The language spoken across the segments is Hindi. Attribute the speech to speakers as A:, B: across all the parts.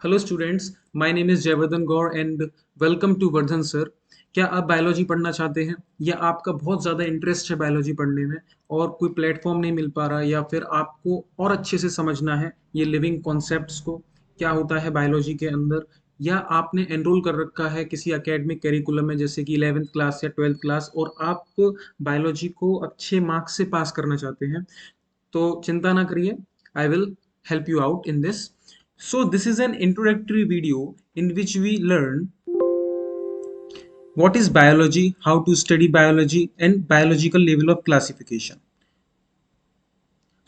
A: Hello students, my name is Jayvardhan Gaur and welcome to Vardhan sir. क्या आप बायोलॉजी पढ़ना चाहते हैं या आपका बहुत ज़्यादा इंटरेस्ट है बायोलॉजी पढ़ने में और कोई प्लेटफॉर्म नहीं मिल पा रहा, या फिर आपको और अच्छे से समझना है ये लिविंग कॉन्सेप्ट्स को, क्या होता है बायोलॉजी के अंदर, या आपने एनरोल कर रखा है किसी एकेडमिक करिकुलम में जैसे कि 11th क्लास या 12th क्लास और आप बायोलॉजी को अच्छे मार्क्स से पास करना चाहते हैं, तो चिंता ना करिए। I will help you out in this. So this is an introductory video in which we learn what is biology, how to study biology, and biological level of classification.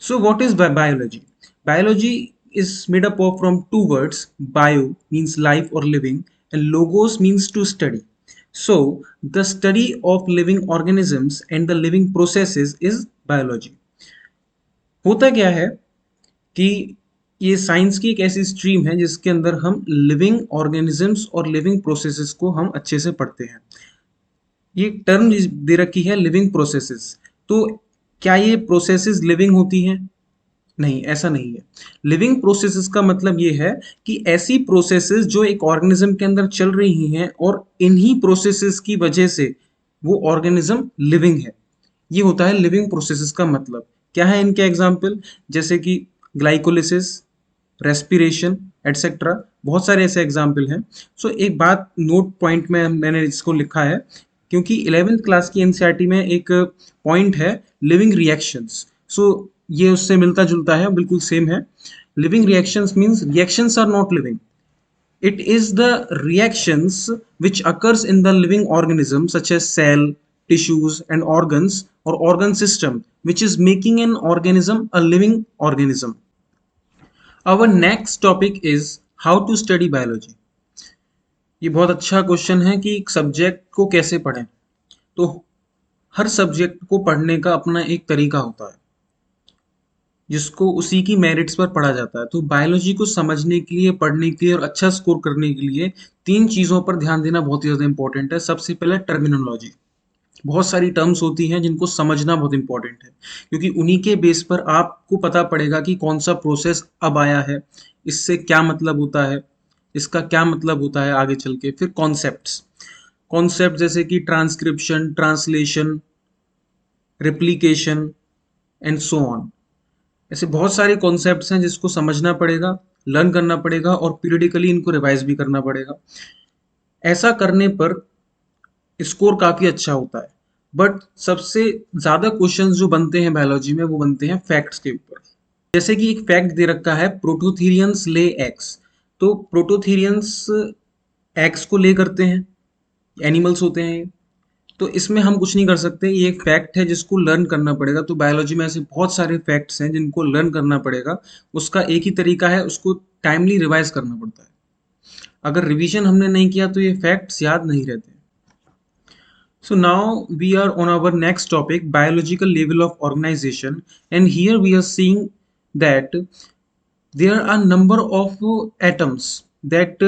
A: So what is biology? Biology is made up of from two words. Bio means life or living, and logos means to study. So the study of living organisms and the living processes is biology. होता क्या है कि ये साइंस की एक ऐसी स्ट्रीम है जिसके अंदर हम लिविंग ऑर्गेनिजम्स और लिविंग प्रोसेसेस को हम अच्छे से पढ़ते हैं। ये टर्म दे रखी है लिविंग प्रोसेसेस। तो क्या ये प्रोसेसेस लिविंग होती हैं? नहीं, ऐसा नहीं है। लिविंग प्रोसेसेस का मतलब ये है कि ऐसी प्रोसेसेस जो एक ऑर्गेनिज्म के अंदर चल रही हैं और इन्हीं प्रोसेसेस की वजह से वो ऑर्गेनिज्म लिविंग है। ये होता है लिविंग प्रोसेसेस का मतलब। क्या है इनके एग्जाम्पल? जैसे कि ग्लाइकोलिसिस, रेस्पिरेशन, एटसेट्रा। बहुत सारे ऐसे एग्जाम्पल हैं। सो एक बात नोट पॉइंट में मैंने इसको लिखा है क्योंकि 11th क्लास की एनसीईआरटी में एक पॉइंट है लिविंग रिएक्शंस। सो ये उससे मिलता जुलता है, बिल्कुल सेम है। Living reactions means reactions are not living. It is the reactions which occurs in the living organism such as cell, tissues and organs or organ system which is making an organism a living organism. Our next topic is how to study biology. ये बहुत अच्छा क्वेश्चन है कि एक सब्जेक्ट को कैसे पढ़ें। तो हर सब्जेक्ट को पढ़ने का अपना एक तरीका होता है जिसको उसी की मेरिट्स पर पढ़ा जाता है। तो बायोलॉजी को समझने के लिए, पढ़ने के लिए और अच्छा स्कोर करने के लिए तीन चीज़ों पर ध्यान देना बहुत ही ज़्यादा इंपॉर्टेंट है। सबसे पहले टर्मिनोलॉजी। बहुत सारी टर्म्स होती हैं जिनको समझना बहुत इंपॉर्टेंट है क्योंकि उन्हीं के बेस पर आपको पता पड़ेगा कि कौन सा प्रोसेस अब आया है, इससे क्या मतलब होता है, इसका क्या मतलब होता है आगे चल के। फिर कॉन्सेप्ट्स। कॉन्सेप्ट जैसे कि transcription, translation, replication and so on. ऐसे बहुत सारे कॉन्सेप्ट्स हैं जिसको समझना पड़ेगा, लर्न करना पड़ेगा और पीरियडिकली इनको रिवाइज भी करना पड़ेगा। ऐसा करने पर स्कोर काफ़ी अच्छा होता है। बट सबसे ज़्यादा क्वेश्चंस जो बनते हैं बायोलॉजी में वो बनते हैं फैक्ट्स के ऊपर। जैसे कि एक फैक्ट दे रखा है, प्रोटोथीरियंस ले एग्स। तो प्रोटोथीरियंस एग्स को ले करते हैं, एनिमल्स होते हैं ये। तो इसमें हम कुछ नहीं कर सकते, ये एक फैक्ट है जिसको लर्न करना पड़ेगा। तो बायोलॉजी में ऐसे बहुत सारे फैक्ट्स हैं जिनको लर्न करना पड़ेगा। उसका एक ही तरीका है, उसको टाइमली रिवाइज करना पड़ता है। अगर रिवीजन हमने नहीं किया तो ये फैक्ट्स याद नहीं रहते। So now we are on our next topic, biological level of organization, and here we are seeing that there are number of atoms that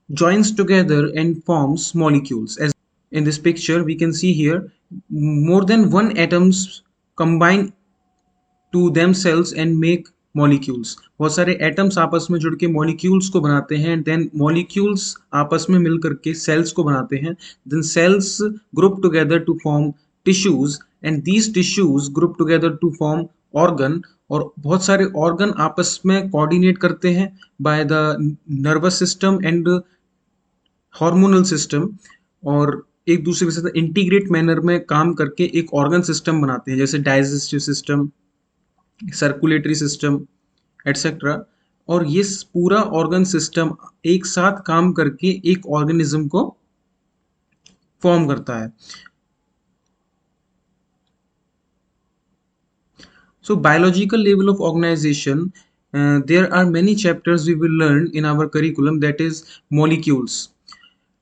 A: joins together and forms molecules. As in this picture we can see here, more than one atoms combine to themselves and make molecules. बहुत सारे एटम्स आपस में जुड़ के मॉलिक्यूल्स को बनाते हैं, देन मॉलिक्यूल्स आपस में मिल करके सेल्स को बनाते हैं, then cells group together to form tissues and these tissues group together to form organ. और बहुत सारे ऑर्गन आपस में कोऑर्डिनेट करते हैं by the nervous system and hormonal system, और एक दूसरे के साथ इंटीग्रेट मैनर में काम करके एक ऑर्गन सिस्टम बनाते हैं, जैसे digestive system, circulatory system etcetera. और ये पूरा ऑर्गन सिस्टम एक साथ काम करके एक ऑर्गेनिज्म को फॉर्म करता है। So biological level of organisation, there are many chapters we will learn in our curriculum, that is molecules.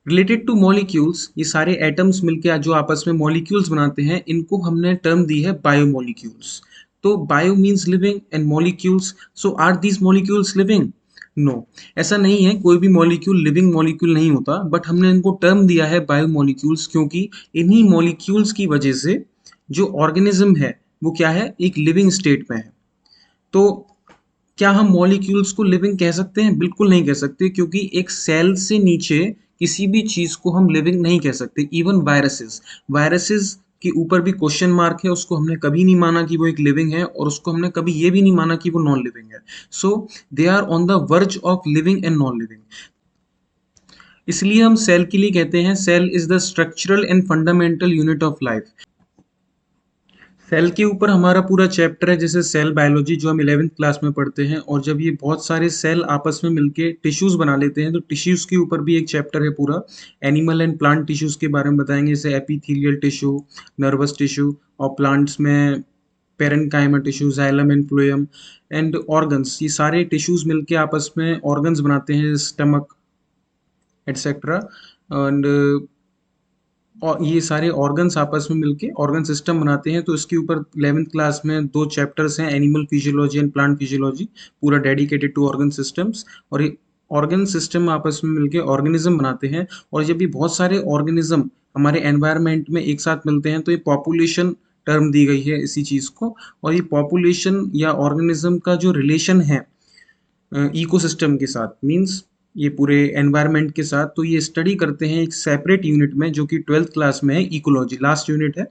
A: Related to molecules, ये सारे एटम्स मिलकर जो आपस में मॉलिक्यूल्स बनाते हैं, इनको हमने टर्म दी है बायोमोलिक्यूल्स। तो bio means living and molecules, so are these molecules living? No, ऐसा नहीं है, कोई भी मॉलिक्यूल लिविंग मॉलिक्यूल नहीं होता, बट हमने इनको टर्म दिया है बायोमोलिक्यूल्स क्योंकि इन्हीं मॉलिक्यूल्स की वजह से जो ऑर्गेनिज्म है वो क्या है, एक लिविंग स्टेट में है। तो क्या हम मॉलिक्यूल्स को लिविंग कह सकते हैं? बिल्कुल नहीं कह सकते, क्योंकि एक सेल से नीचे किसी भी चीज़ को हम लिविंग नहीं कह सकते। इवन वायरसेस, वायरसेस के ऊपर भी क्वेश्चन मार्क है, उसको हमने कभी नहीं माना कि वो एक लिविंग है, और उसको हमने कभी ये भी नहीं माना कि वो नॉन लिविंग है। So they are on the verge of living and non living. इसलिए हम सेल के लिए कहते हैं cell is the structural and fundamental unit of life. Cell के ऊपर हमारा पूरा चैप्टर है, जैसे सेल बायोलॉजी, जो हम 11th क्लास में पढ़ते हैं। और जब ये बहुत सारे सेल आपस में मिलके टिश्यूज बना लेते हैं, तो टिश्यूज के ऊपर भी एक चैप्टर है पूरा। एनिमल एंड प्लांट टिश्यूज के बारे में बताएंगे, जैसे एपिथेलियल टिश्यू, नर्वस टिश्यू, और प्लांट्स में parenchyma tissue, xylem and phloem, and organs. ये सारे टिश्यूज मिलके आपस में ऑर्गन्स बनाते हैं, स्टमक एटसेट्रा। एंड और ये सारे ऑर्गन्स आपस में मिलके ऑर्गन सिस्टम बनाते हैं। तो इसके ऊपर 11th क्लास में 2 चैप्टर्स हैं, animal physiology and plant physiology, पूरा डेडिकेटेड टू ऑर्गन सिस्टम्स। और ये ऑर्गन सिस्टम आपस में मिलके ऑर्गेनिज्म बनाते हैं। और जब भी बहुत सारे ऑर्गेनिज्म हमारे एनवायरनमेंट में एक साथ मिलते हैं, तो ये पॉपुलेशन टर्म दी गई है इसी चीज़ को। और ये पॉपुलेशन या ऑर्गेनिज्म का जो रिलेशन है इकोसिस्टम के साथ, मींस ये पूरे एनवायरनमेंट के साथ, तो ये स्टडी करते हैं एक सेपरेट यूनिट में, जो कि 12th क्लास में है, इकोलॉजी, लास्ट यूनिट है।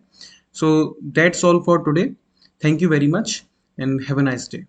A: So that's all for today. Thank you very much and have a nice day.